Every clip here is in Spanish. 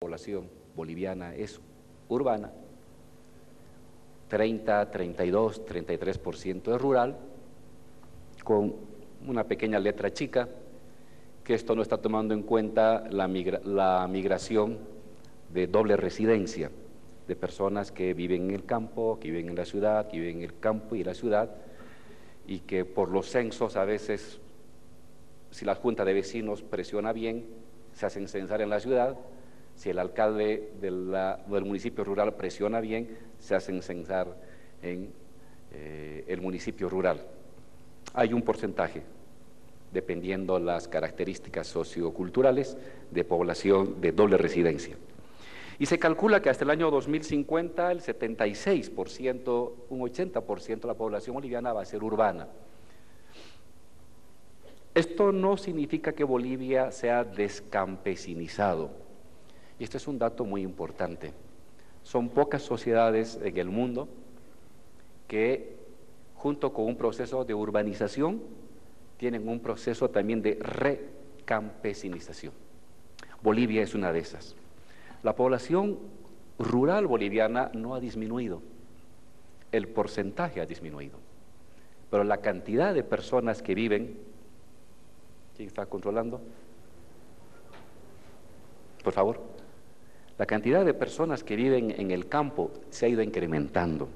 Población boliviana es urbana, 30, 32, 33% es rural, con una pequeña letra chica, que esto no está tomando en cuenta la migración de doble residencia, de personas que viven en el campo, que viven en la ciudad, que viven en el campo y en la ciudad, y que por los censos a veces, si la junta de vecinos presiona bien, se hacen censar en la ciudad. Si el alcalde del municipio rural presiona bien, se hacen censar en el municipio rural. Hay un porcentaje, dependiendo las características socioculturales, de población de doble residencia. Y se calcula que hasta el año 2050 el 76%, un 80% de la población boliviana va a ser urbana. Esto no significa que Bolivia sea descampesinizado. Y este es un dato muy importante. Son pocas sociedades en el mundo que, junto con un proceso de urbanización, tienen un proceso también de recampesinización. Bolivia es una de esas. La población rural boliviana no ha disminuido, el porcentaje ha disminuido, pero la cantidad de personas que viven, ¿quién está controlando? Por favor. La cantidad de personas que viven en el campo se ha ido incrementando.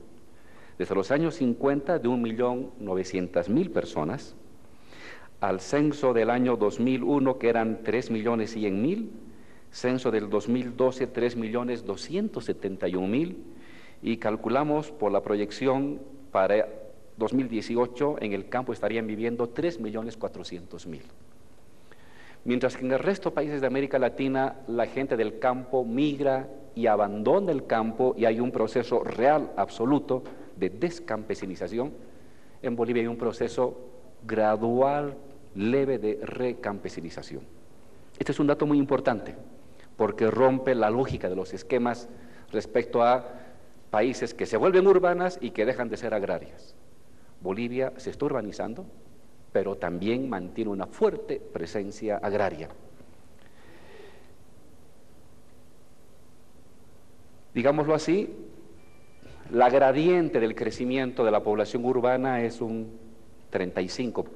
Desde los años 50, de 1.900.000 personas, al censo del año 2001, que eran 3.100.000, censo del 2012, 3.271.000, y calculamos por la proyección para 2018, en el campo estarían viviendo 3.400.000. Mientras que en el resto de países de América Latina la gente del campo migra y abandona el campo y hay un proceso real, absoluto, de descampesinización, en Bolivia hay un proceso gradual, leve de recampesinización. Este es un dato muy importante, porque rompe la lógica de los esquemas respecto a países que se vuelven urbanas y que dejan de ser agrarias. Bolivia se está urbanizando, pero también mantiene una fuerte presencia agraria. Digámoslo así, la gradiente del crecimiento de la población urbana es un 35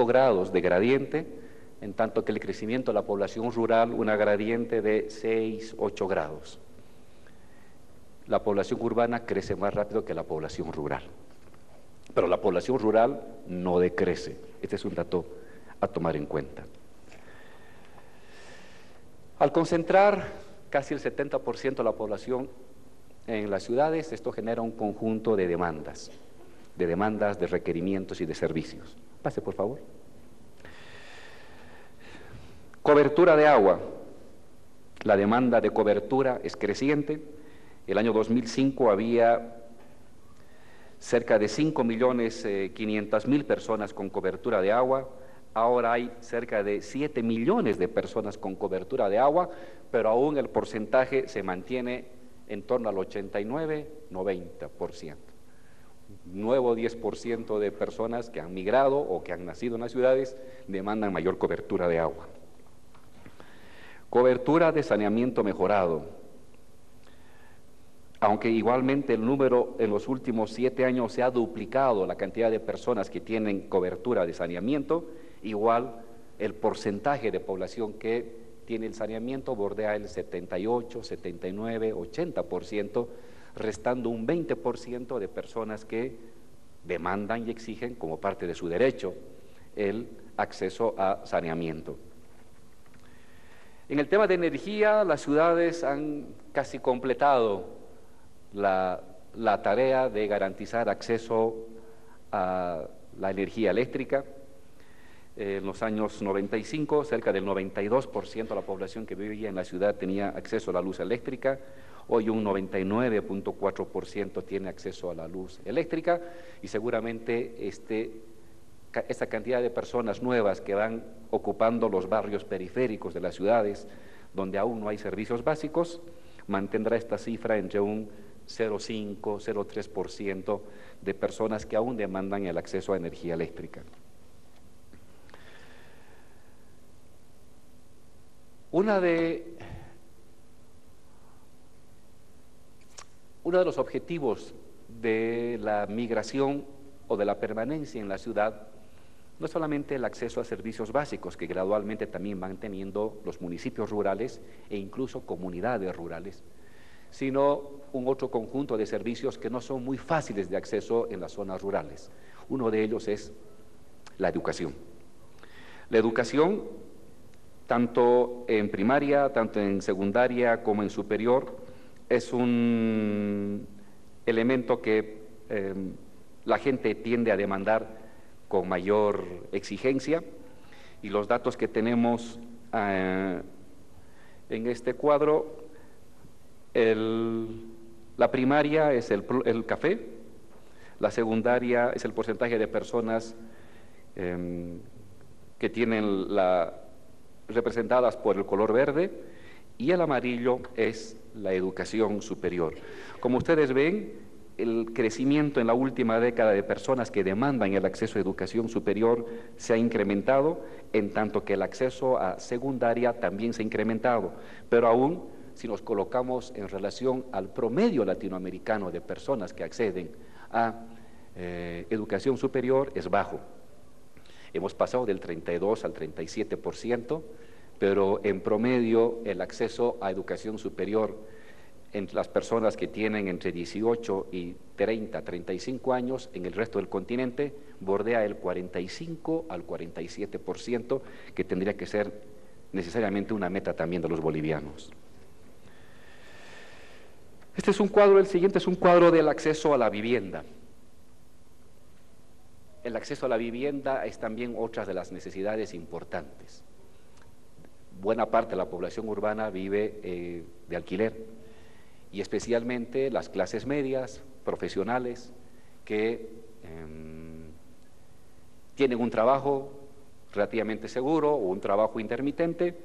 grados de gradiente, en tanto que el crecimiento de la población rural, una gradiente de 6, 8 grados. La población urbana crece más rápido que la población rural. Pero la población rural no decrece. Este es un dato a tomar en cuenta. Al concentrar casi el 70% de la población en las ciudades, esto genera un conjunto de demandas, de requerimientos y de servicios. Pase, por favor. Cobertura de agua. La demanda de cobertura es creciente. El año 2005 había cerca de 5.500.000 personas con cobertura de agua, ahora hay cerca de 7 millones de personas con cobertura de agua, pero aún el porcentaje se mantiene en torno al 89-90%. Nuevo 10% de personas que han migrado o que han nacido en las ciudades demandan mayor cobertura de agua. Cobertura de saneamiento mejorado. Aunque igualmente el número en los últimos 7 años se ha duplicado la cantidad de personas que tienen cobertura de saneamiento, igual el porcentaje de población que tiene el saneamiento bordea el 78, 79, 80%, restando un 20% de personas que demandan y exigen como parte de su derecho el acceso a saneamiento. En el tema de energía, las ciudades han casi completado la tarea de garantizar acceso a la energía eléctrica. En los años 95, cerca del 92% de la población que vivía en la ciudad tenía acceso a la luz eléctrica. Hoy un 99.4% tiene acceso a la luz eléctrica y seguramente esta cantidad de personas nuevas que van ocupando los barrios periféricos de las ciudades donde aún no hay servicios básicos, mantendrá esta cifra entre un 0,5, 0,3% de personas que aún demandan el acceso a energía eléctrica. Una de Uno de los objetivos de la migración o de la permanencia en la ciudad no es solamente el acceso a servicios básicos que gradualmente también van teniendo los municipios rurales e incluso comunidades rurales, sino un otro conjunto de servicios que no son muy fáciles de acceso en las zonas rurales. Uno de ellos es la educación. La educación, tanto en primaria, tanto en secundaria como en superior, es un elemento que la gente tiende a demandar con mayor exigencia, y los datos que tenemos en este cuadro, la primaria es el café, la secundaria es el porcentaje de personas que tienen representadas por el color verde, y el amarillo es la educación superior. Como ustedes ven, el crecimiento en la última década de personas que demandan el acceso a educación superior se ha incrementado, en tanto que el acceso a secundaria también se ha incrementado, pero aún si nos colocamos en relación al promedio latinoamericano de personas que acceden a educación superior, es bajo. Hemos pasado del 32 al 37%, pero en promedio el acceso a educación superior entre las personas que tienen entre 18 y 30, 35 años en el resto del continente bordea el 45 al 47%, que tendría que ser necesariamente una meta también de los bolivianos. Este es un cuadro, el siguiente es un cuadro del acceso a la vivienda. El acceso a la vivienda es también otra de las necesidades importantes. Buena parte de la población urbana vive de alquiler, y especialmente las clases medias, profesionales, que tienen un trabajo relativamente seguro o un trabajo intermitente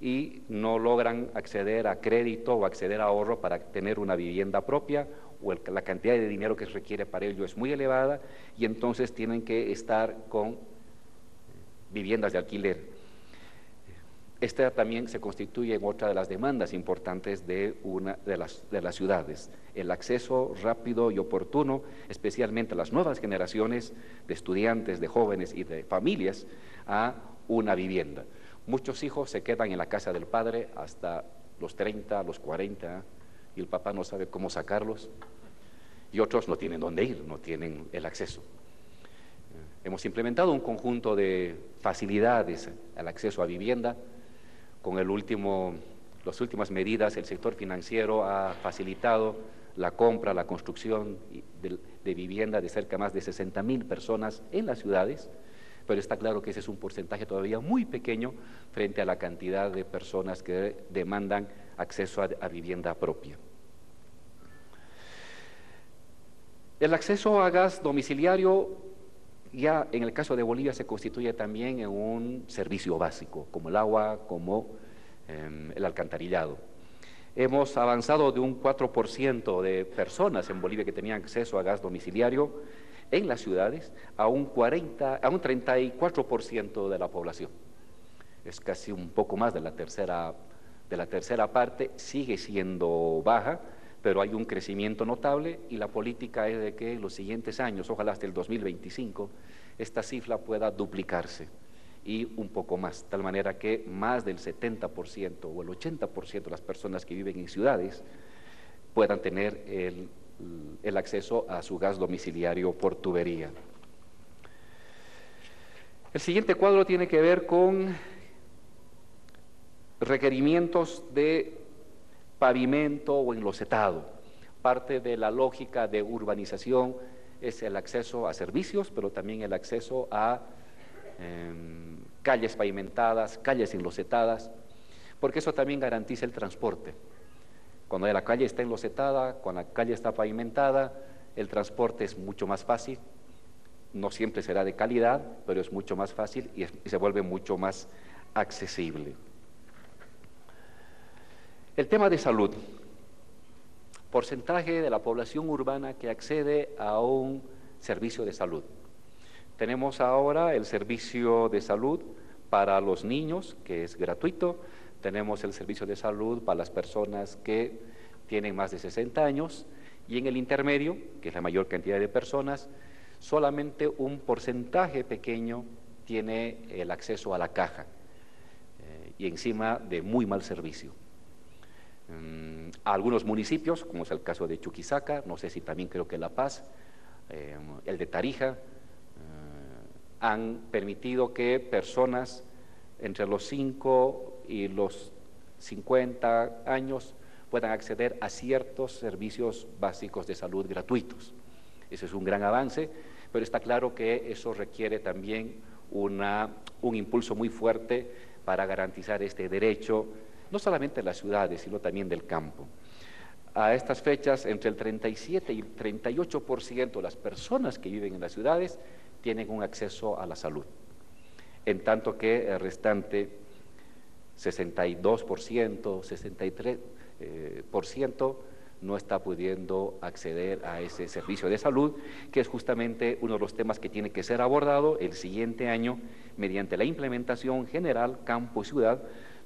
y no logran acceder a crédito o acceder a ahorro para tener una vivienda propia, o la cantidad de dinero que se requiere para ello es muy elevada, y entonces tienen que estar con viviendas de alquiler. Esta también se constituye en otra de las demandas importantes de las ciudades, el acceso rápido y oportuno, especialmente a las nuevas generaciones de estudiantes, de jóvenes y de familias, a una vivienda. Muchos hijos se quedan en la casa del padre hasta los 30, los 40, y el papá no sabe cómo sacarlos, y otros no tienen dónde ir, no tienen el acceso. Hemos implementado un conjunto de facilidades al acceso a vivienda. Con las últimas medidas, el sector financiero ha facilitado la compra, la construcción de vivienda de cerca más de 60.000 personas en las ciudades, pero está claro que ese es un porcentaje todavía muy pequeño frente a la cantidad de personas que demandan acceso a vivienda propia. El acceso a gas domiciliario, ya en el caso de Bolivia, se constituye también en un servicio básico, como el agua, como el alcantarillado. Hemos avanzado de un 4% de personas en Bolivia que tenían acceso a gas domiciliario en las ciudades a un 34% de la población. Es casi un poco más de la tercera parte, sigue siendo baja, pero hay un crecimiento notable, y la política es de que en los siguientes años, ojalá hasta el 2025, esta cifra pueda duplicarse y un poco más, de tal manera que más del 70% o el 80% de las personas que viven en ciudades puedan tener el acceso a su gas domiciliario por tubería. El siguiente cuadro tiene que ver con requerimientos de pavimento o enlosetado. Parte de la lógica de urbanización es el acceso a servicios, pero también el acceso a calles pavimentadas, calles enlosetadas, porque eso también garantiza el transporte. Cuando la calle está enlosetada, cuando la calle está pavimentada, el transporte es mucho más fácil. No siempre será de calidad, pero es mucho más fácil y se vuelve mucho más accesible. El tema de salud. Porcentaje de la población urbana que accede a un servicio de salud. Tenemos ahora el servicio de salud para los niños, que es gratuito. Tenemos el servicio de salud para las personas que tienen más de 60 años, Y en el intermedio, que es la mayor cantidad de personas, solamente un porcentaje pequeño tiene el acceso a la caja y encima de muy mal servicio. A algunos municipios, como es el caso de Chuquisaca, no sé si también creo que La Paz, el de Tarija, han permitido que personas entre los 5 y los 50 años puedan acceder a ciertos servicios básicos de salud gratuitos. Ese es un gran avance, pero está claro que eso requiere también un impulso muy fuerte para garantizar este derecho, no solamente en las ciudades, sino también del campo. A estas fechas, entre el 37 y el 38% de las personas que viven en las ciudades tienen un acceso a la salud, en tanto que el restante 62%, 63% no está pudiendo acceder a ese servicio de salud, que es justamente uno de los temas que tiene que ser abordado el siguiente año mediante la implementación general, campo y ciudad,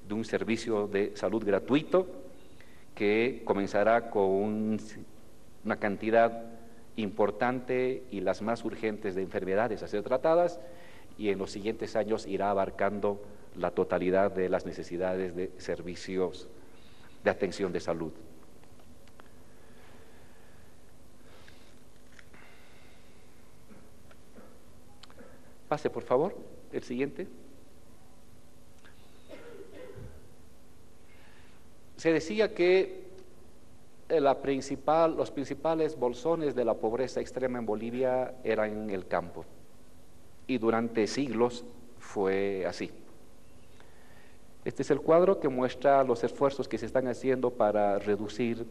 de un servicio de salud gratuito que comenzará con una cantidad importante y las más urgentes de enfermedades a ser tratadas, y en los siguientes años irá abarcando la totalidad de las necesidades de servicios de atención de salud. Pase, por favor, el siguiente. Se decía que los principales bolsones de la pobreza extrema en Bolivia eran en el campo, y durante siglos fue así. Este es el cuadro que muestra los esfuerzos que se están haciendo para reducir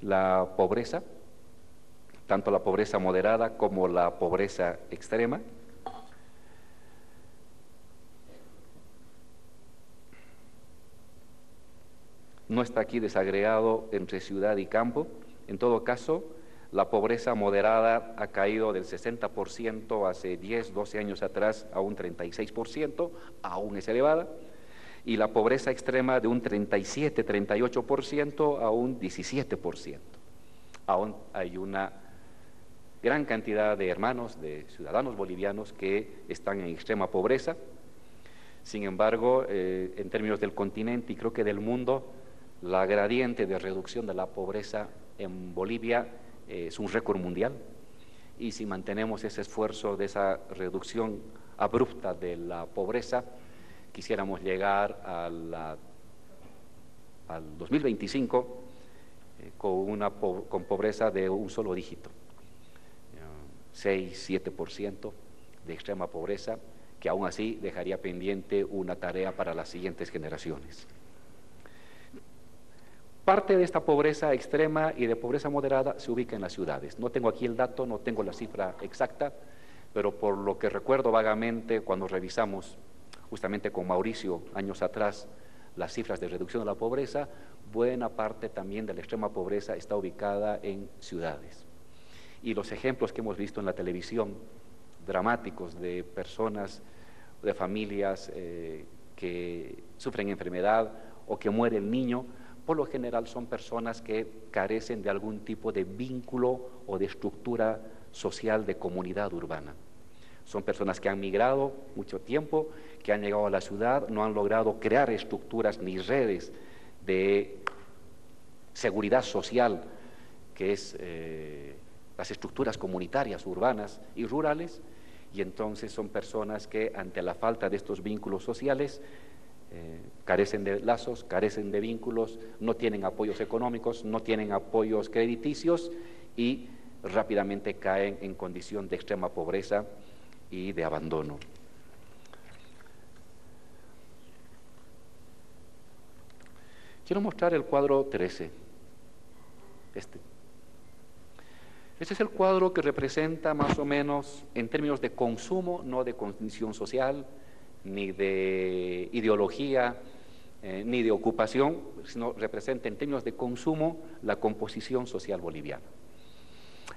la pobreza, tanto la pobreza moderada como la pobreza extrema. No está aquí desagregado entre ciudad y campo. En todo caso, la pobreza moderada ha caído del 60% hace 10, 12 años atrás a un 36%, aún es elevada, y la pobreza extrema de un 37, 38% a un 17%. Aún hay una gran cantidad de hermanos, de ciudadanos bolivianos que están en extrema pobreza. Sin embargo, en términos del continente y creo que del mundo, la gradiente de reducción de la pobreza en Bolivia es un récord mundial, y si mantenemos ese esfuerzo de esa reducción abrupta de la pobreza, quisiéramos llegar al 2025 con pobreza de un solo dígito, 6, 7% de extrema pobreza, que aún así dejaría pendiente una tarea para las siguientes generaciones. Parte de esta pobreza extrema y de pobreza moderada se ubica en las ciudades. No tengo aquí el dato, no tengo la cifra exacta, pero por lo que recuerdo vagamente cuando revisamos justamente con Mauricio años atrás las cifras de reducción de la pobreza, buena parte también de la extrema pobreza está ubicada en ciudades. Y los ejemplos que hemos visto en la televisión, dramáticos, de personas, de familias que sufren enfermedad o que muere el niño, por lo general son personas que carecen de algún tipo de vínculo o de estructura social de comunidad urbana. Son personas que han migrado mucho tiempo, que han llegado a la ciudad, no han logrado crear estructuras ni redes de seguridad social, que es las estructuras comunitarias, urbanas y rurales, y entonces son personas que ante la falta de estos vínculos sociales carecen de lazos, carecen de vínculos, no tienen apoyos económicos, no tienen apoyos crediticios y rápidamente caen en condición de extrema pobreza y de abandono. Quiero mostrar el cuadro 13. Este es el cuadro que representa más o menos en términos de consumo, no de condición social, ni de ideología, ni de ocupación, sino representa en términos de consumo la composición social boliviana.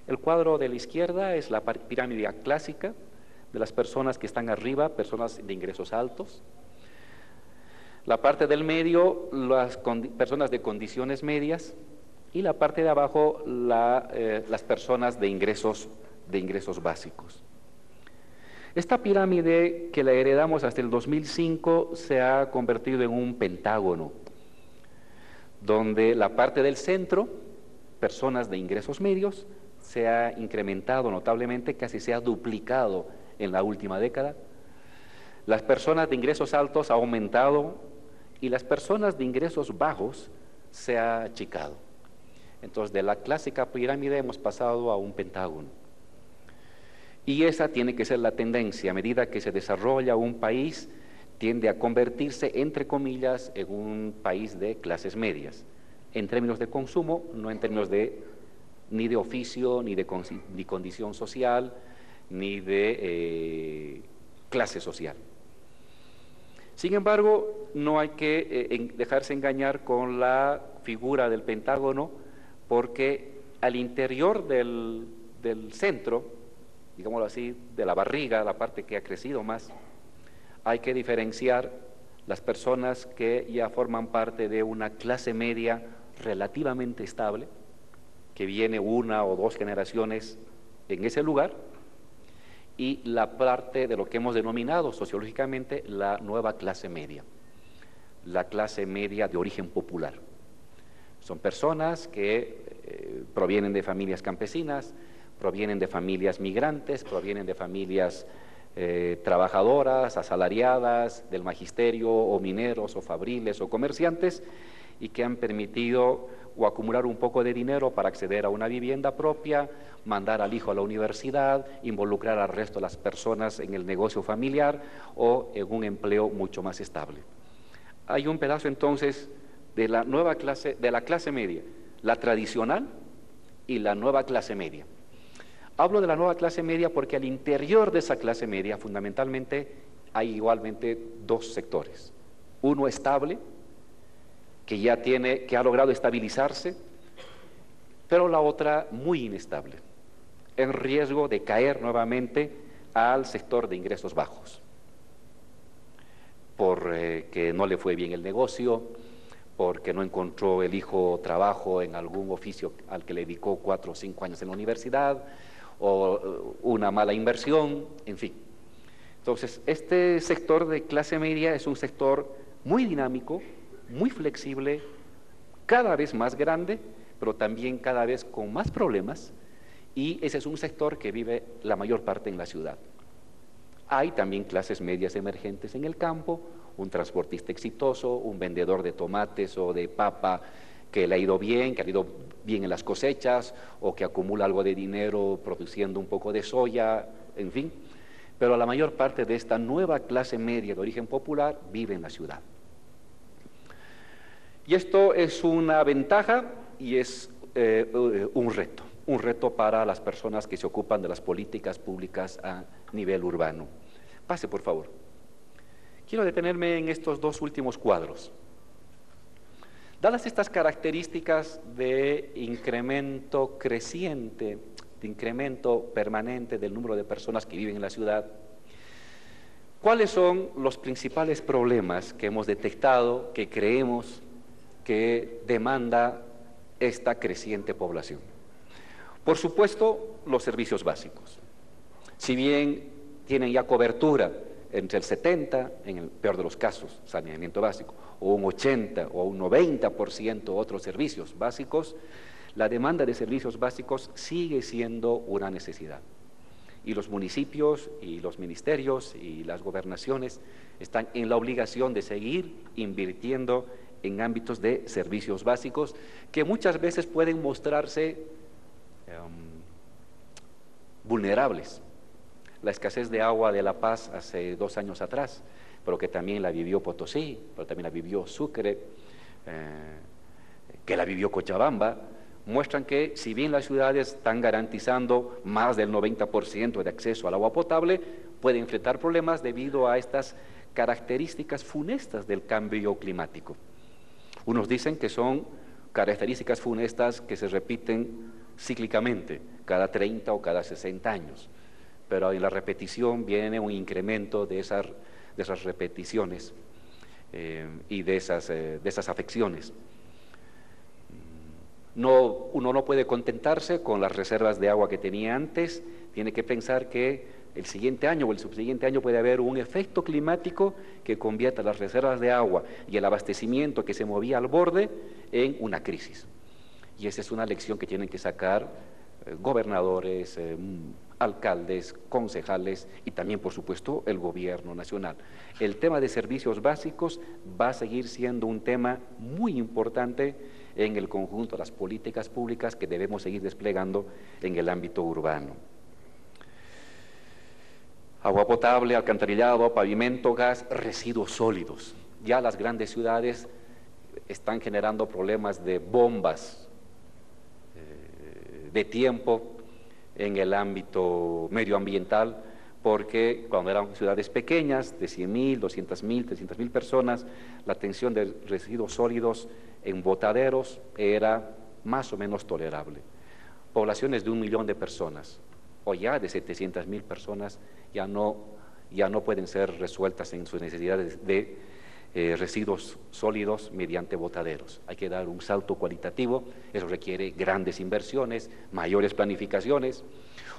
El cuadro de la izquierda es la pirámide clásica de las personas que están arriba, personas de ingresos altos. La parte del medio, las personas de condiciones medias, y la parte de abajo las personas de ingresos básicos. Esta pirámide que la heredamos hasta el 2005 se ha convertido en un pentágono, donde la parte del centro, personas de ingresos medios, se ha incrementado notablemente, casi se ha duplicado en la última década. Las personas de ingresos altos ha aumentado y las personas de ingresos bajos se ha achicado. Entonces, de la clásica pirámide hemos pasado a un pentágono. Y esa tiene que ser la tendencia. A medida que se desarrolla un país, tiende a convertirse, entre comillas, en un país de clases medias, en términos de consumo, no en términos ni de oficio, ni condición social, ni de clase social. Sin embargo, no hay que dejarse engañar con la figura del pentágono, porque al interior del centro, digámoslo así, de la barriga, la parte que ha crecido más, hay que diferenciar las personas que ya forman parte de una clase media relativamente estable, que viene una o dos generaciones en ese lugar, y la parte de lo que hemos denominado sociológicamente la nueva clase media, la clase media de origen popular. Son personas que provienen de familias campesinas, provienen de familias migrantes, provienen de familias trabajadoras, asalariadas, del magisterio, o mineros, o fabriles, o comerciantes, y que han permitido o acumular un poco de dinero para acceder a una vivienda propia, mandar al hijo a la universidad, involucrar al resto de las personas en el negocio familiar o en un empleo mucho más estable. Hay un pedazo entonces de la nueva clase, de la clase media, la tradicional y la nueva clase media. Hablo de la nueva clase media porque al interior de esa clase media fundamentalmente hay igualmente dos sectores. Uno estable, que ha logrado estabilizarse, pero la otra muy inestable, en riesgo de caer nuevamente al sector de ingresos bajos, porque no le fue bien el negocio, porque no encontró el hijo trabajo en algún oficio al que le dedicó 4 o 5 años en la universidad, o una mala inversión, en fin. Entonces, este sector de clase media es un sector muy dinámico, muy flexible, cada vez más grande, pero también cada vez con más problemas, y ese es un sector que vive la mayor parte en la ciudad. Hay también clases medias emergentes en el campo, un transportista exitoso, un vendedor de tomates o de papa que le ha ido bien, que ha ido bien en las cosechas, o que acumula algo de dinero produciendo un poco de soya, en fin. Pero la mayor parte de esta nueva clase media de origen popular vive en la ciudad. Y esto es una ventaja y es un reto para las personas que se ocupan de las políticas públicas a nivel urbano. Pase, por favor. Quiero detenerme en estos dos últimos cuadros. Dadas estas características de incremento creciente, de incremento permanente del número de personas que viven en la ciudad, ¿cuáles son los principales problemas que hemos detectado, que creemos que demanda esta creciente población? Por supuesto, los servicios básicos. Si bien tienen ya cobertura entre el 70, en el peor de los casos, saneamiento básico, o un 80 o un 90% otros servicios básicos, la demanda de servicios básicos sigue siendo una necesidad. Y los municipios y los ministerios y las gobernaciones están en la obligación de seguir invirtiendo en ámbitos de servicios básicos que muchas veces pueden mostrarse vulnerables. La escasez de agua de La Paz hace 2 años atrás, pero que también la vivió Potosí, pero también la vivió Sucre, que la vivió Cochabamba, muestran que si bien las ciudades están garantizando más del 90% de acceso al agua potable, pueden enfrentar problemas debido a estas características funestas del cambio climático. Unos dicen que son características funestas que se repiten cíclicamente, cada 30 o cada 60 años, pero en la repetición viene un incremento de esas repeticiones y de esas afecciones. Uno no puede contentarse con las reservas de agua que tenía antes, tiene que pensar que el siguiente año o el subsiguiente año puede haber un efecto climático que convierta las reservas de agua y el abastecimiento que se movía al borde en una crisis. Y esa es una lección que tienen que sacar gobernadores, alcaldes, concejales y también, por supuesto, el gobierno nacional. El tema de servicios básicos va a seguir siendo un tema muy importante en el conjunto de las políticas públicas que debemos seguir desplegando en el ámbito urbano. Agua potable, alcantarillado, pavimento, gas, residuos sólidos. Ya las grandes ciudades están generando problemas de bombas de tiempo en el ámbito medioambiental, porque cuando eran ciudades pequeñas, de 100.000, 200.000, 300.000 personas, la tensión de residuos sólidos en botaderos era más o menos tolerable. Poblaciones de 1 millón de personas, o ya de 700.000 personas, ya no pueden ser resueltas en sus necesidades de residuos sólidos mediante botaderos. Hay que dar un salto cualitativo, eso requiere grandes inversiones, mayores planificaciones.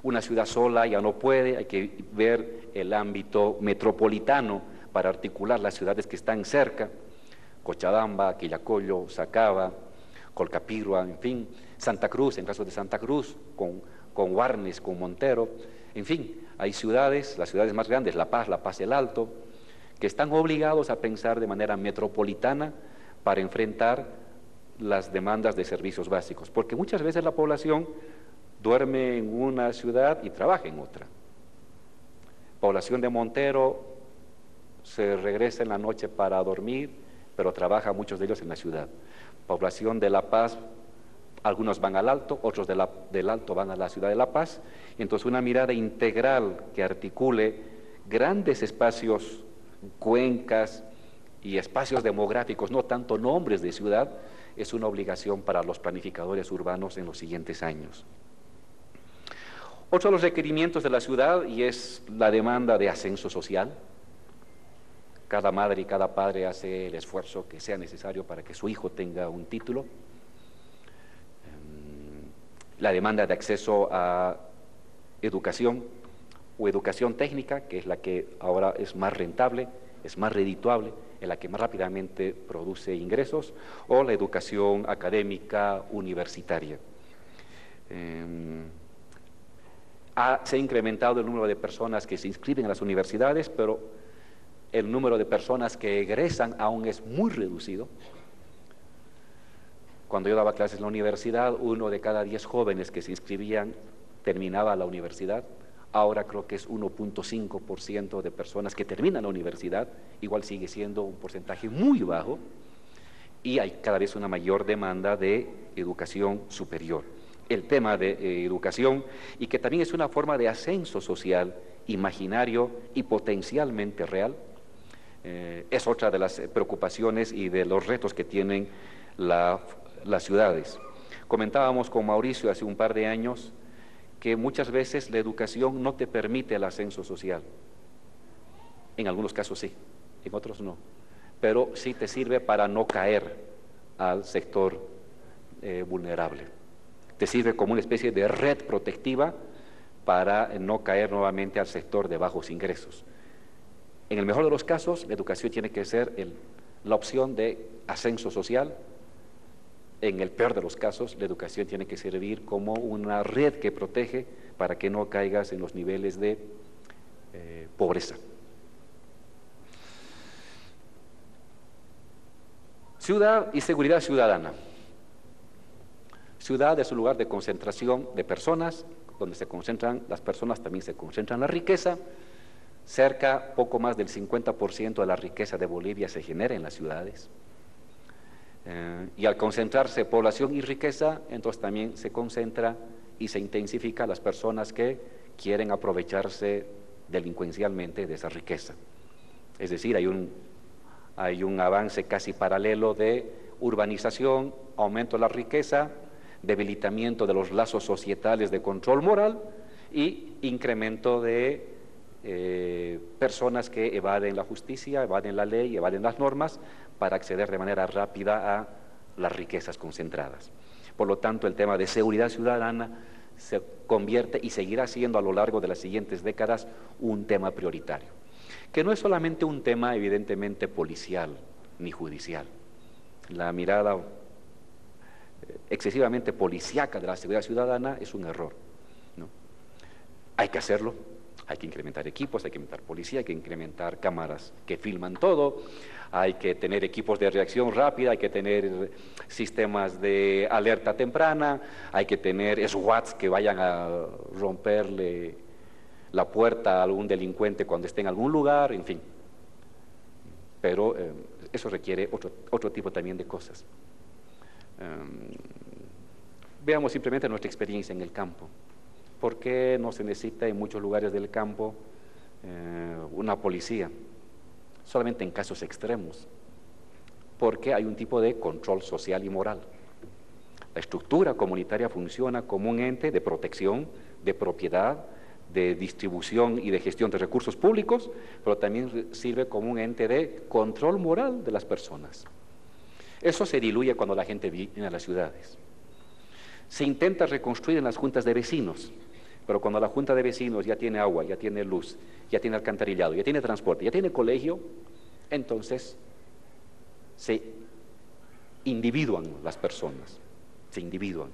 Una ciudad sola ya no puede, hay que ver el ámbito metropolitano para articular las ciudades que están cerca, Cochabamba, Quillacollo, Sacaba, Colcapirua, en fin, Santa Cruz, en caso de Santa Cruz, con Guarnes, con Montero, en fin, hay ciudades, las ciudades más grandes, La Paz el Alto, que están obligados a pensar de manera metropolitana para enfrentar las demandas de servicios básicos, porque muchas veces la población duerme en una ciudad y trabaja en otra. Población de Montero se regresa en la noche para dormir, pero trabaja muchos de ellos en la ciudad. Población de La Paz, algunos van al Alto, otros del Alto van a la ciudad de La Paz, y entonces una mirada integral que articule grandes espacios, cuencas y espacios demográficos, no tanto nombres de ciudad, es una obligación para los planificadores urbanos en los siguientes años. Otro de los requerimientos de la ciudad y es la demanda de ascenso social. Cada madre y cada padre hace el esfuerzo que sea necesario para que su hijo tenga un título. La demanda de acceso a educación o educación técnica, que es la que ahora es más rentable, es más redituable, es la que más rápidamente produce ingresos, o la educación académica universitaria. Se ha incrementado el número de personas que se inscriben en las universidades, pero el número de personas que egresan aún es muy reducido. Cuando yo daba clases en la universidad, 1 de cada 10 jóvenes que se inscribían terminaba la universidad. Ahora creo que es 1.5% de personas que terminan la universidad, igual sigue siendo un porcentaje muy bajo, y hay cada vez una mayor demanda de educación superior. El tema de educación, y que también es una forma de ascenso social, imaginario y potencialmente real, es otra de las preocupaciones y de los retos que tienen las ciudades. Comentábamos con Mauricio hace un par de años que muchas veces la educación no te permite el ascenso social. En algunos casos sí, en otros no, pero sí te sirve para no caer al sector vulnerable. Te sirve como una especie de red protectiva para no caer nuevamente al sector de bajos ingresos. En el mejor de los casos, la educación tiene que ser la opción de ascenso social. En el peor de los casos, la educación tiene que servir como una red que protege para que no caigas en los niveles de pobreza. Ciudad y seguridad ciudadana. Ciudad es un lugar de concentración de personas, donde se concentran las personas, también se concentra la riqueza. Cerca, poco más del 50% de la riqueza de Bolivia se genera en las ciudades. Y al concentrarse población y riqueza, entonces también se concentra y se intensifica las personas que quieren aprovecharse delincuencialmente de esa riqueza. Es decir, hay un avance casi paralelo de urbanización, aumento de la riqueza, debilitamiento de los lazos societales de control moral y incremento de personas que evaden la justicia, evaden la ley, evaden las normas para acceder de manera rápida a las riquezas concentradas. Por lo tanto, el tema de seguridad ciudadana se convierte y seguirá siendo a lo largo de las siguientes décadas un tema prioritario, que no es solamente un tema evidentemente policial ni judicial. La mirada excesivamente policíaca de la seguridad ciudadana es un error, ¿no? Hay que hacerlo, hay que incrementar equipos, hay que incrementar policía, hay que incrementar cámaras que filman todo, hay que tener equipos de reacción rápida, hay que tener sistemas de alerta temprana, hay que tener SWATs que vayan a romperle la puerta a algún delincuente cuando esté en algún lugar, en fin. Pero eso requiere otro tipo también de cosas. Veamos simplemente nuestra experiencia en el campo. ¿Por qué no se necesita en muchos lugares del campo una policía? Solamente en casos extremos. Porque hay un tipo de control social y moral. La estructura comunitaria funciona como un ente de protección, de propiedad, de distribución y de gestión de recursos públicos, pero también sirve como un ente de control moral de las personas. Eso se diluye cuando la gente viene a las ciudades. Se intenta reconstruir en las juntas de vecinos, pero cuando la junta de vecinos ya tiene agua, ya tiene luz, ya tiene alcantarillado, ya tiene transporte, ya tiene colegio, entonces se individuan las personas, se individuan,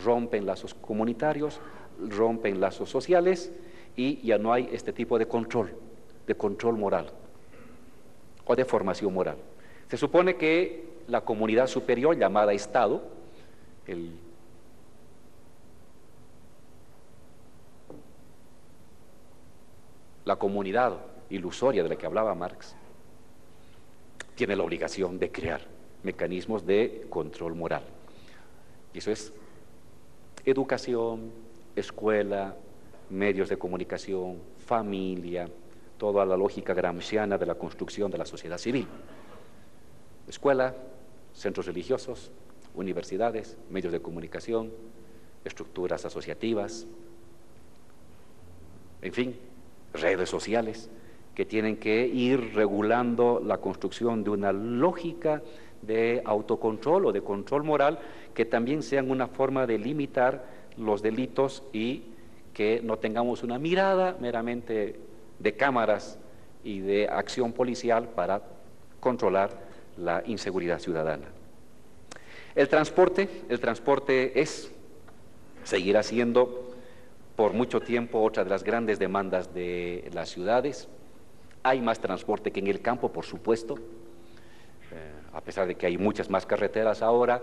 rompen lazos comunitarios, rompen lazos sociales y ya no hay este tipo de control moral o de formación moral. Se supone que la comunidad superior llamada Estado, la comunidad ilusoria de la que hablaba Marx, tiene la obligación de crear mecanismos de control moral. Y eso es educación, escuela, medios de comunicación, familia, toda la lógica gramsciana de la construcción de la sociedad civil. Escuela, centros religiosos, universidades, medios de comunicación, estructuras asociativas, en fin, redes sociales que tienen que ir regulando la construcción de una lógica de autocontrol o de control moral que también sean una forma de limitar los delitos y que no tengamos una mirada meramente de cámaras y de acción policial para controlar la inseguridad ciudadana. El transporte seguirá siendo por mucho tiempo otra de las grandes demandas de las ciudades. Hay más transporte que en el campo, por supuesto, a pesar de que hay muchas más carreteras ahora.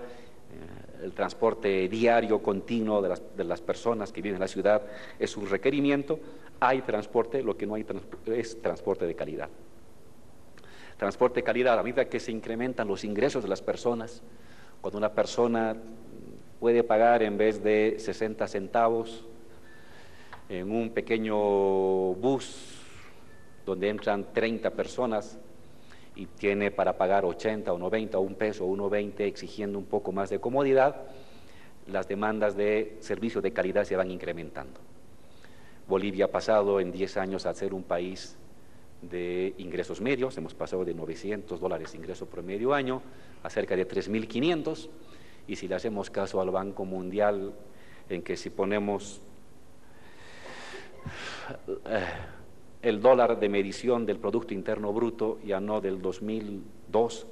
El transporte diario, continuo de las personas que viven en la ciudad es un requerimiento. Hay transporte, lo que no hay es transporte de calidad. Transporte de calidad, a medida que se incrementan los ingresos de las personas, cuando una persona puede pagar en vez de 60 centavos en un pequeño bus donde entran 30 personas y tiene para pagar 80 o 90 o un peso o 1.20 exigiendo un poco más de comodidad, las demandas de servicios de calidad se van incrementando. Bolivia ha pasado en 10 años a ser un país de ingresos medios, hemos pasado de $900 ingreso promedio año a cerca de 3.500, y si le hacemos caso al Banco Mundial, en que si ponemos el dólar de medición del Producto Interno Bruto, ya no del 2002,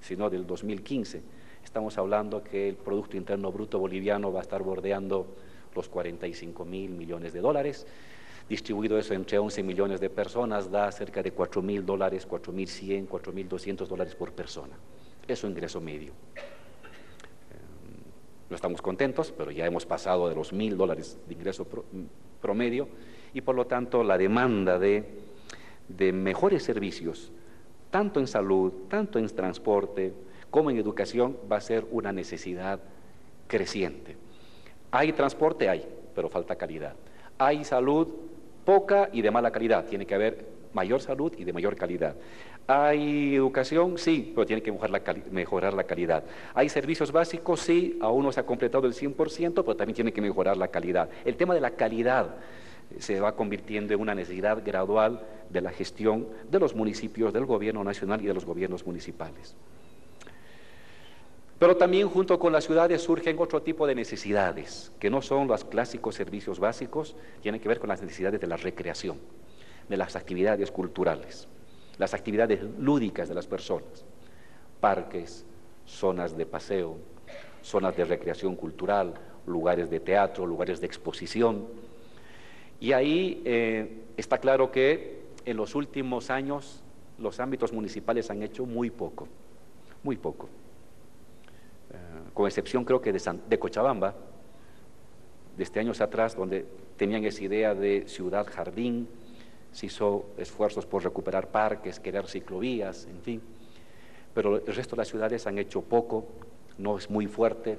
sino del 2015, estamos hablando que el Producto Interno Bruto boliviano va a estar bordeando los 45.000 millones de dólares, distribuido eso entre 11 millones de personas, da cerca de $4.000, 4.100, 4.200 dólares por persona. Eso es ingreso medio. No estamos contentos, pero ya hemos pasado de los $1.000 de ingreso promedio, y por lo tanto la demanda de mejores servicios, tanto en salud, tanto en transporte, como en educación, va a ser una necesidad creciente. Hay transporte, hay, pero falta calidad. Hay salud, poca y de mala calidad, tiene que haber mayor salud y de mayor calidad. Hay educación, sí, pero tiene que mejorar la calidad. Hay servicios básicos, sí, aún no se ha completado el 100%, pero también tiene que mejorar la calidad. El tema de la calidad se va convirtiendo en una necesidad gradual de la gestión de los municipios, del gobierno nacional y de los gobiernos municipales. Pero también junto con las ciudades surgen otro tipo de necesidades, que no son los clásicos servicios básicos, tienen que ver con las necesidades de la recreación, de las actividades culturales, las actividades lúdicas de las personas, parques, zonas de paseo, zonas de recreación cultural, lugares de teatro, lugares de exposición. Y ahí está claro que en los últimos años los ámbitos municipales han hecho muy poco, muy poco. Con excepción creo que de Cochabamba, desde años atrás, donde tenían esa idea de ciudad jardín, se hizo esfuerzos por recuperar parques, crear ciclovías, en fin. Pero el resto de las ciudades han hecho poco, no es muy fuerte.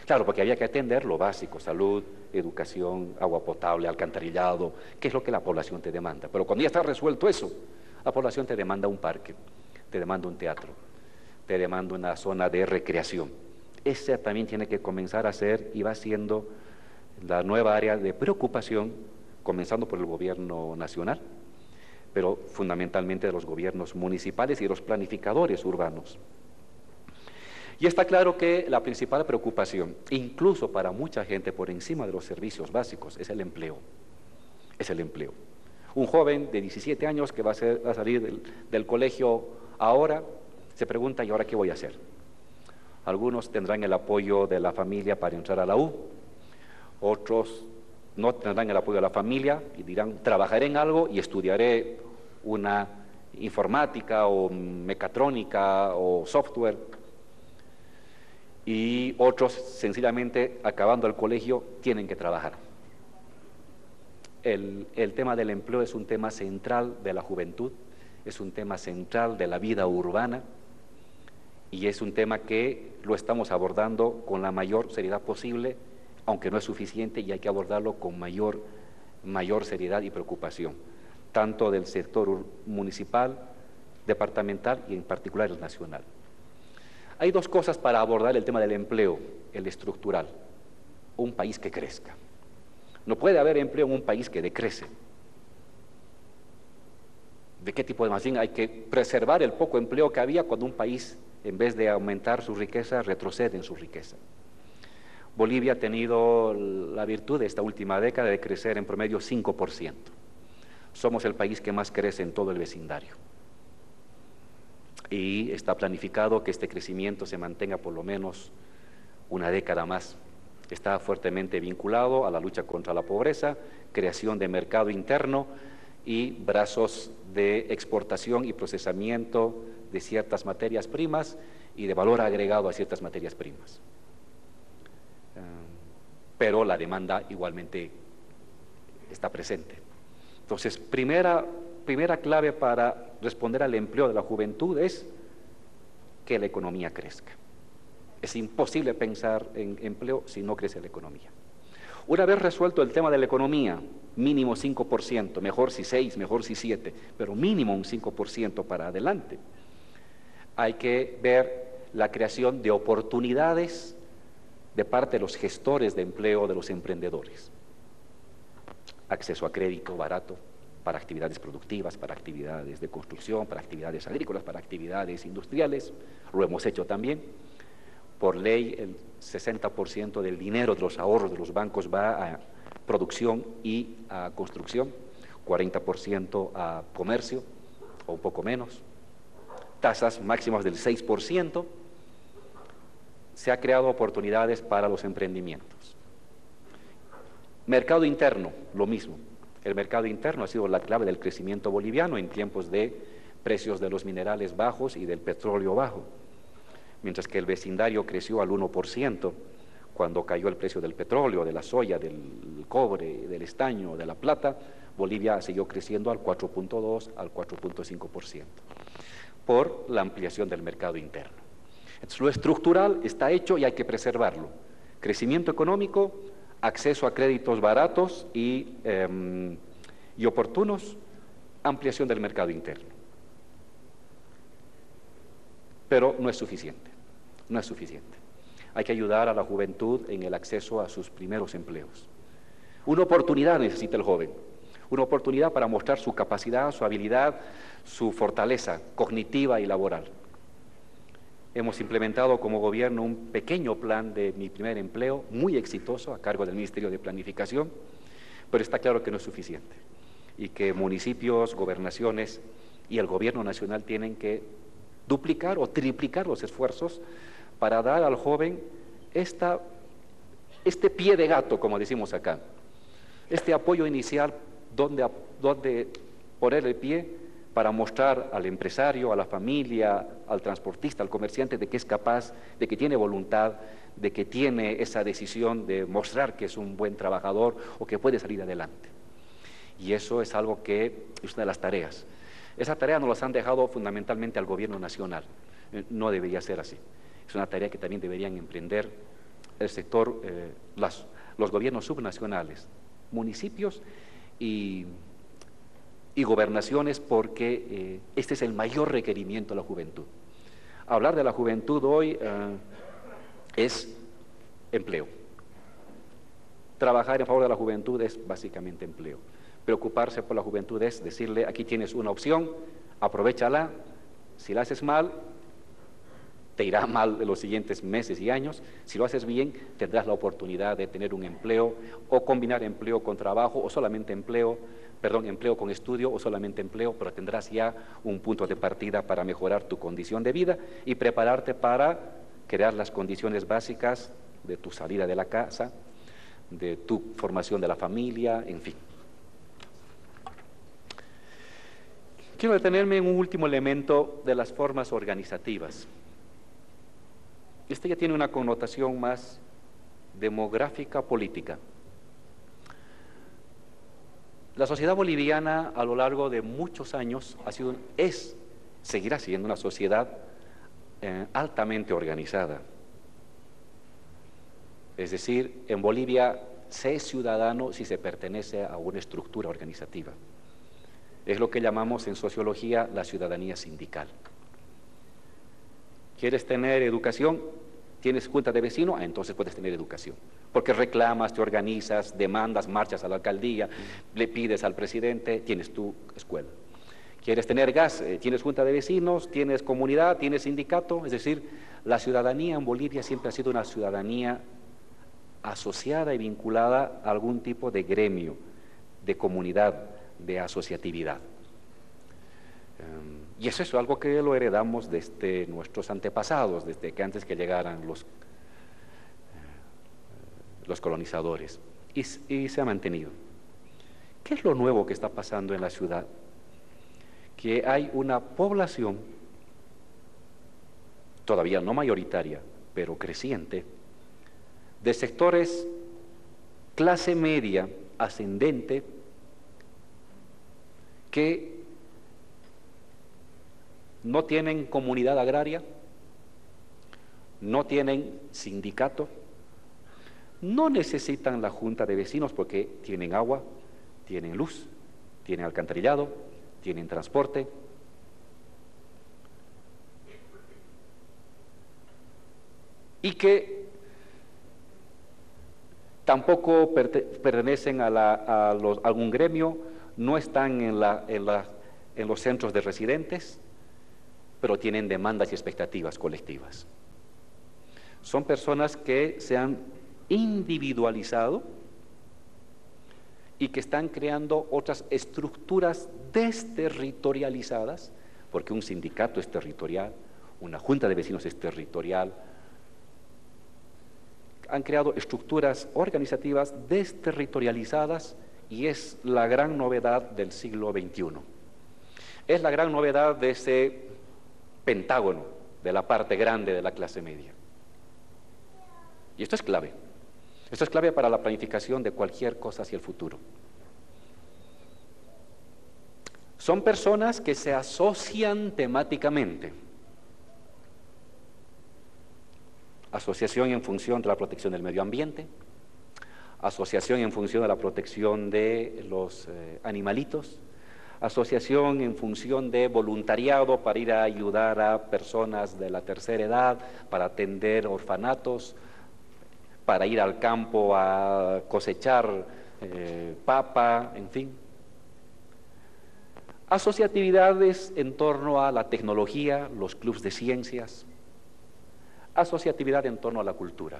Claro, porque había que atender lo básico, salud, educación, agua potable, alcantarillado, que es lo que la población te demanda. Pero cuando ya está resuelto eso, la población te demanda un parque, te demanda un teatro, te demanda una zona de recreación. Esa también tiene que comenzar a ser y va siendo la nueva área de preocupación, comenzando por el gobierno nacional, pero fundamentalmente de los gobiernos municipales y los planificadores urbanos. Y está claro que la principal preocupación, incluso para mucha gente por encima de los servicios básicos, es el empleo. Es el empleo. Un joven de 17 años que va a salir del colegio ahora, se pregunta, ¿y ahora qué voy a hacer? Algunos tendrán el apoyo de la familia para entrar a la U, otros no tendrán el apoyo de la familia y dirán, trabajaré en algo y estudiaré una informática o mecatrónica o software. Y otros, sencillamente, acabando el colegio, tienen que trabajar. El tema del empleo es un tema central de la juventud, es un tema central de la vida urbana y es un tema que lo estamos abordando con la mayor seriedad posible, aunque no es suficiente y hay que abordarlo con mayor seriedad y preocupación, tanto del sector municipal, departamental y en particular el nacional. Hay dos cosas para abordar el tema del empleo, el estructural. Un país que crezca. No puede haber empleo en un país que decrece. ¿De qué tipo de más bien? Hay que preservar el poco empleo que había cuando un país, en vez de aumentar su riqueza, retrocede en su riqueza. Bolivia ha tenido la virtud de esta última década de crecer en promedio 5%. Somos el país que más crece en todo el vecindario. Y está planificado que este crecimiento se mantenga por lo menos una década más. Está fuertemente vinculado a la lucha contra la pobreza, creación de mercado interno y brazos de exportación y procesamiento de ciertas materias primas y de valor agregado a ciertas materias primas. Pero la demanda igualmente está presente. Entonces, primera clave para responder al empleo de la juventud es que la economía crezca. Es imposible pensar en empleo si no crece la economía. Una vez resuelto el tema de la economía, mínimo 5%, mejor si 6, mejor si 7, pero mínimo un 5% para adelante. Hay que ver la creación de oportunidades de parte de los gestores de empleo, de los emprendedores. Acceso a crédito barato para actividades productivas, para actividades de construcción, para actividades agrícolas, para actividades industriales. Lo hemos hecho también. Por ley, el 60% del dinero de los ahorros de los bancos va a producción y a construcción, 40% a comercio, o un poco menos. Tasas máximas del 6%. Se ha creado oportunidades para los emprendimientos. Mercado interno, lo mismo. El mercado interno ha sido la clave del crecimiento boliviano en tiempos de precios de los minerales bajos y del petróleo bajo. Mientras que el vecindario creció al 1% cuando cayó el precio del petróleo, de la soya, del cobre, del estaño, de la plata, Bolivia siguió creciendo al 4.2, al 4.5%, por la ampliación del mercado interno. Entonces, lo estructural está hecho y hay que preservarlo. Crecimiento económico, acceso a créditos baratos y oportunos, ampliación del mercado interno. Pero no es suficiente, no es suficiente. Hay que ayudar a la juventud en el acceso a sus primeros empleos. Una oportunidad necesita el joven, una oportunidad para mostrar su capacidad, su habilidad, su fortaleza cognitiva y laboral. Hemos implementado como gobierno un pequeño plan de Mi Primer Empleo, muy exitoso, a cargo del Ministerio de Planificación, pero está claro que no es suficiente y que municipios, gobernaciones y el gobierno nacional tienen que duplicar o triplicar los esfuerzos para dar al joven este pie de gato, como decimos acá, este apoyo inicial donde poner el pie para mostrar al empresario, a la familia, al transportista, al comerciante, de que es capaz, de que tiene voluntad, de que tiene esa decisión de mostrar que es un buen trabajador o que puede salir adelante. Y eso es algo que es una de las tareas. Esa tarea nos las han dejado fundamentalmente al gobierno nacional. No debería ser así. Es una tarea que también deberían emprender el sector, los gobiernos subnacionales, municipios y gobernaciones, porque este es el mayor requerimiento de la juventud. Hablar de la juventud hoy es empleo. Trabajar en favor de la juventud es básicamente empleo. Preocuparse por la juventud es decirle, aquí tienes una opción, aprovéchala, si la haces mal, te irá mal en los siguientes meses y años. Si lo haces bien, tendrás la oportunidad de tener un empleo o combinar empleo con trabajo o solamente empleo con estudio o solamente empleo, pero tendrás ya un punto de partida para mejorar tu condición de vida y prepararte para crear las condiciones básicas de tu salida de la casa, de tu formación de la familia, en fin. Quiero detenerme en un último elemento de las formas organizativas. Este ya tiene una connotación más demográfica, política. La sociedad boliviana a lo largo de muchos años seguirá siendo una sociedad altamente organizada. Es decir, en Bolivia se es ciudadano si se pertenece a una estructura organizativa. Es lo que llamamos en sociología la ciudadanía sindical. ¿Quieres tener educación? ¿Tienes junta de vecinos? Entonces puedes tener educación. Porque reclamas, te organizas, demandas, marchas a la alcaldía, le pides al presidente, tienes tu escuela. ¿Quieres tener gas? ¿Tienes junta de vecinos? ¿Tienes comunidad? ¿Tienes sindicato? Es decir, la ciudadanía en Bolivia siempre ha sido una ciudadanía asociada y vinculada a algún tipo de gremio, de comunidad, de asociatividad. Y eso es algo que lo heredamos desde nuestros antepasados, desde que antes que llegaran los colonizadores, y se ha mantenido. ¿Qué es lo nuevo que está pasando en la ciudad? Que hay una población, todavía no mayoritaria, pero creciente, de sectores clase media ascendente, que no tienen comunidad agraria, no tienen sindicato, no necesitan la junta de vecinos porque tienen agua, tienen luz, tienen alcantarillado, tienen transporte. Y que tampoco pertenecen a algún gremio, no están en los centros de residentes, pero tienen demandas y expectativas colectivas. Son personas que se han individualizado y que están creando otras estructuras desterritorializadas, porque un sindicato es territorial, una junta de vecinos es territorial. Han creado estructuras organizativas desterritorializadas y es la gran novedad del siglo XXI. Es la gran novedad de ese pentágono de la parte grande de la clase media. Y esto es clave. Esto es clave para la planificación de cualquier cosa hacia el futuro. Son personas que se asocian temáticamente. Asociación en función de la protección del medio ambiente, asociación en función de la protección de los animalitos, asociación en función de voluntariado para ir a ayudar a personas de la tercera edad, para atender orfanatos, para ir al campo a cosechar papa, en fin. Asociatividades en torno a la tecnología, los clubes de ciencias, Asociatividad en torno a la cultura.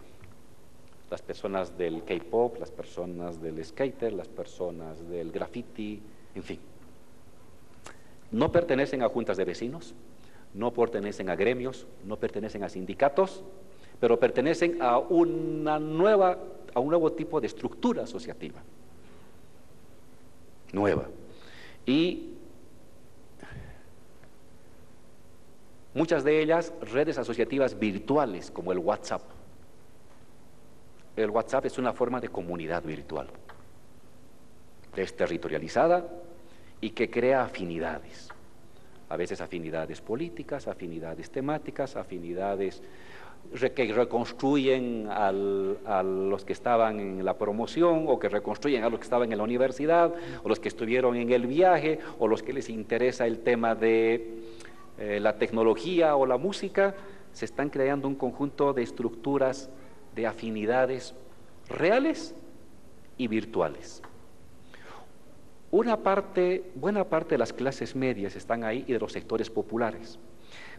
Las personas del K-pop, las personas del skater, las personas del graffiti, en fin. No pertenecen a juntas de vecinos, no pertenecen a gremios, no pertenecen a sindicatos, pero pertenecen a un nuevo tipo de estructura asociativa. Nueva. Y muchas de ellas redes asociativas virtuales, como el WhatsApp. El WhatsApp es una forma de comunidad virtual, desterritorializada y que crea afinidades. A veces afinidades políticas, afinidades temáticas, afinidades que reconstruyen a los que estaban en la promoción, o que reconstruyen a los que estaban en la universidad, o los que estuvieron en el viaje, o los que les interesa el tema de la tecnología o la música. Se están creando un conjunto de estructuras de afinidades reales y virtuales. Buena parte de las clases medias están ahí, y de los sectores populares.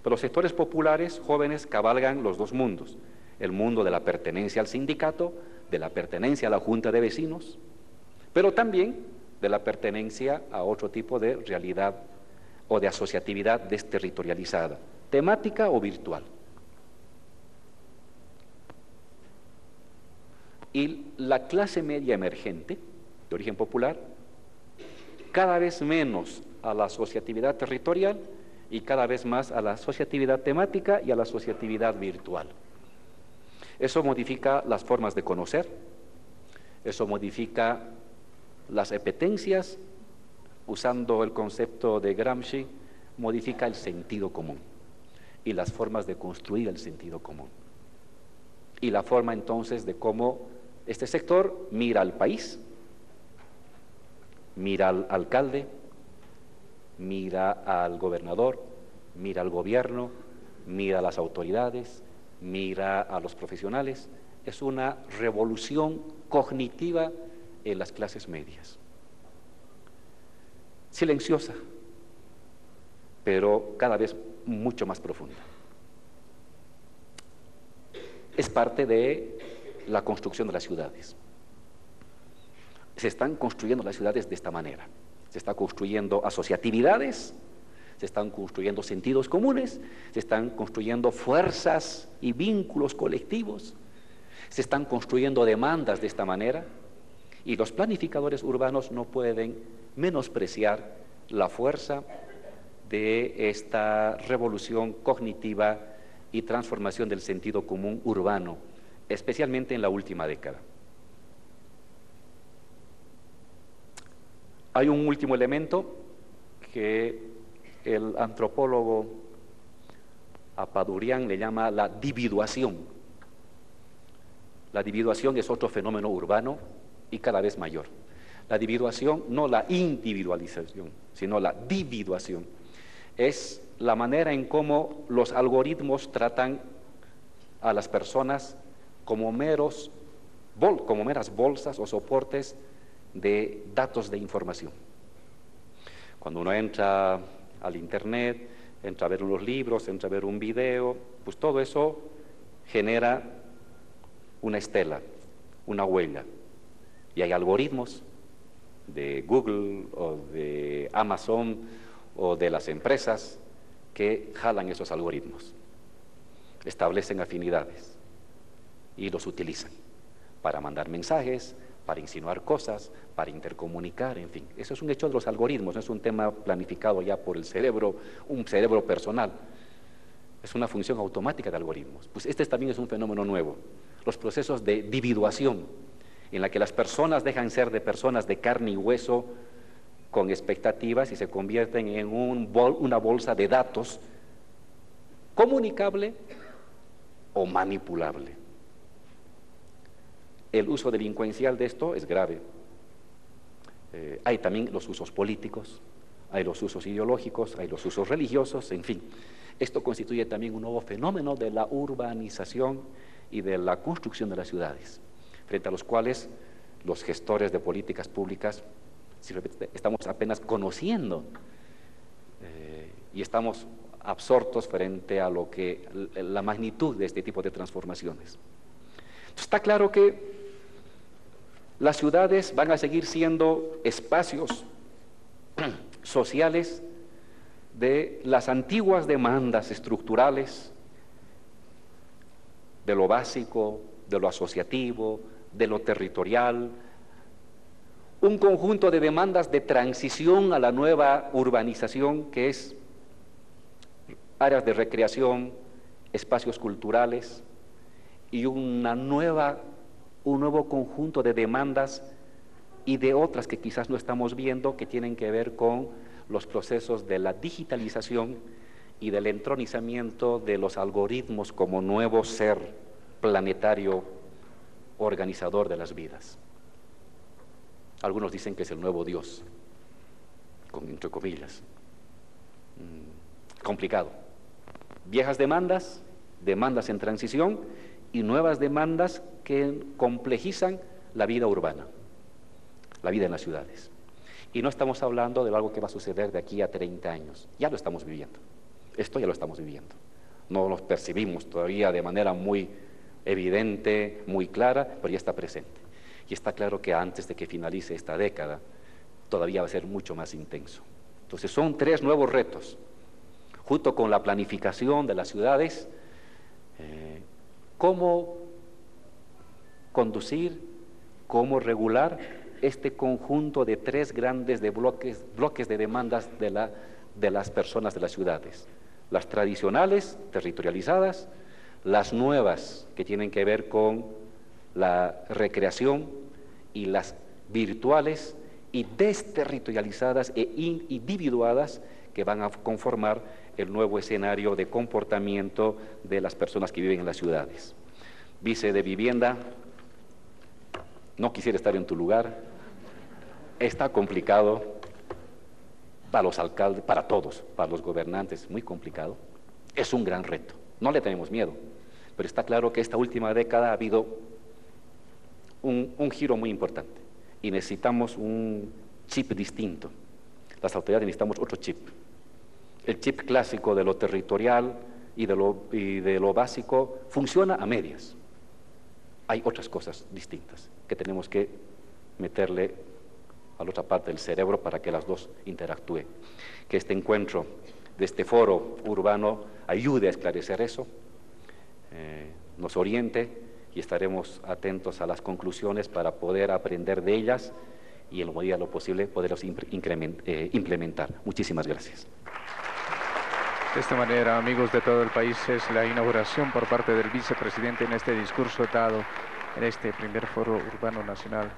Pero los sectores populares jóvenes cabalgan los dos mundos: el mundo de la pertenencia al sindicato, de la pertenencia a la junta de vecinos, pero también de la pertenencia a otro tipo de realidad o de asociatividad desterritorializada, temática o virtual. Y la clase media emergente, de origen popular, cada vez menos a la asociatividad territorial y cada vez más a la asociatividad temática y a la asociatividad virtual. Eso modifica las formas de conocer, eso modifica las apetencias, usando el concepto de Gramsci, modifica el sentido común y las formas de construir el sentido común. Y la forma entonces de cómo este sector mira al país, mira al alcalde, mira al gobernador, mira al gobierno, mira a las autoridades, mira a los profesionales. Es una revolución cognitiva en las clases medias. Silenciosa, pero cada vez mucho más profunda. Es parte de la construcción de las ciudades. Se están construyendo las ciudades de esta manera. Se están construyendo asociatividades, se están construyendo sentidos comunes, se están construyendo fuerzas y vínculos colectivos, se están construyendo demandas de esta manera, y los planificadores urbanos no pueden menospreciar la fuerza de esta revolución cognitiva y transformación del sentido común urbano, especialmente en la última década. Hay un último elemento que el antropólogo Apadurian le llama la dividuación. La dividuación es otro fenómeno urbano y cada vez mayor. La dividuación, no la individualización, sino la dividuación, es la manera en cómo los algoritmos tratan a las personas como meras bolsas o soportes de datos de información. Cuando uno entra al internet, entra a ver unos libros, entra a ver un video, pues todo eso genera una estela, una huella. Y hay algoritmos de Google o de Amazon o de las empresas que jalan esos algoritmos, establecen afinidades y los utilizan para mandar mensajes, para insinuar cosas, para intercomunicar, en fin. Eso es un hecho de los algoritmos, no es un tema planificado ya por el cerebro, un cerebro personal. Es una función automática de algoritmos. Pues este también es un fenómeno nuevo. Los procesos de dividuación, en la que las personas dejan ser de personas de carne y hueso con expectativas y se convierten en una bolsa de datos comunicable o manipulable. El uso delincuencial de esto es grave. Hay también los usos políticos, hay los usos ideológicos, hay los usos religiosos, en fin. Esto constituye también un nuevo fenómeno de la urbanización y de la construcción de las ciudades, frente a los cuales los gestores de políticas públicas estamos apenas conociendo y estamos absortos frente a lo que la magnitud de este tipo de transformaciones. Está claro que las ciudades van a seguir siendo espacios sociales de las antiguas demandas estructurales, de lo básico, de lo asociativo, de lo territorial, un conjunto de demandas de transición a la nueva urbanización, que es áreas de recreación, espacios culturales y un nuevo conjunto de demandas y de otras que quizás no estamos viendo, que tienen que ver con los procesos de la digitalización y del entronizamiento de los algoritmos como nuevo ser planetario organizador de las vidas. Algunos dicen que es el nuevo Dios, entre comillas. Complicado. Viejas demandas, demandas en transición y nuevas demandas que complejizan la vida urbana, la vida en las ciudades. Y no estamos hablando de algo que va a suceder de aquí a 30 años, ya lo estamos viviendo. Esto ya lo estamos viviendo. No lo percibimos todavía de manera muy evidente, muy clara, pero ya está presente. Y está claro que antes de que finalice esta década, todavía va a ser mucho más intenso. Entonces son 3 nuevos retos, junto con la planificación de las ciudades, cómo conducir, cómo regular este conjunto de 3 grandes bloques de demandas de las personas de las ciudades. Las tradicionales, territorializadas, las nuevas, que tienen que ver con la recreación, y las virtuales y desterritorializadas e individuadas, que van a conformar el nuevo escenario de comportamiento de las personas que viven en las ciudades. Vice de Vivienda, no quisiera estar en tu lugar, está complicado para los alcaldes, para todos, para los gobernantes, muy complicado, es un gran reto, no le tenemos miedo, pero está claro que esta última década ha habido un giro muy importante y necesitamos un chip distinto. Las autoridades necesitamos otro chip. El chip clásico de lo territorial y de lo básico funciona a medias. Hay otras cosas distintas que tenemos que meterle a la otra parte del cerebro para que las dos interactúen. Que este encuentro de este foro urbano ayude a esclarecer eso, nos oriente, y estaremos atentos a las conclusiones para poder aprender de ellas y en la medida de lo posible poderlos implementar. Muchísimas gracias. De esta manera, amigos de todo el país, es la inauguración por parte del vicepresidente en este discurso dado en este primer foro urbano nacional,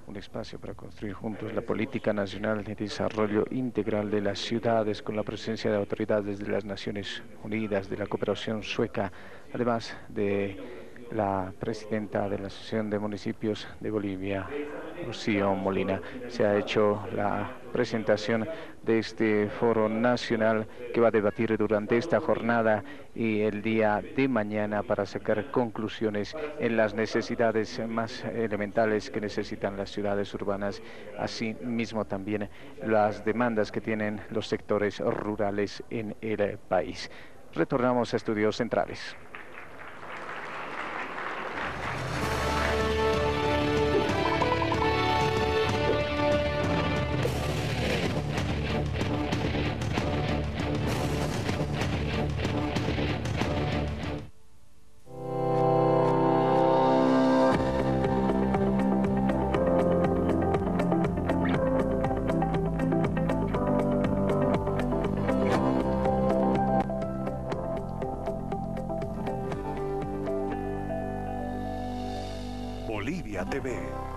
un espacio para construir juntos la política nacional de desarrollo integral de las ciudades, con la presencia de autoridades de las Naciones Unidas, de la cooperación sueca, además de la presidenta de la Asociación de Municipios de Bolivia, Rocío Molina. Se ha hecho la presentación de este foro nacional que va a debatir durante esta jornada y el día de mañana para sacar conclusiones en las necesidades más elementales que necesitan las ciudades urbanas, así mismo también las demandas que tienen los sectores rurales en el país. Retornamos a Estudios Centrales. Bolivia TV.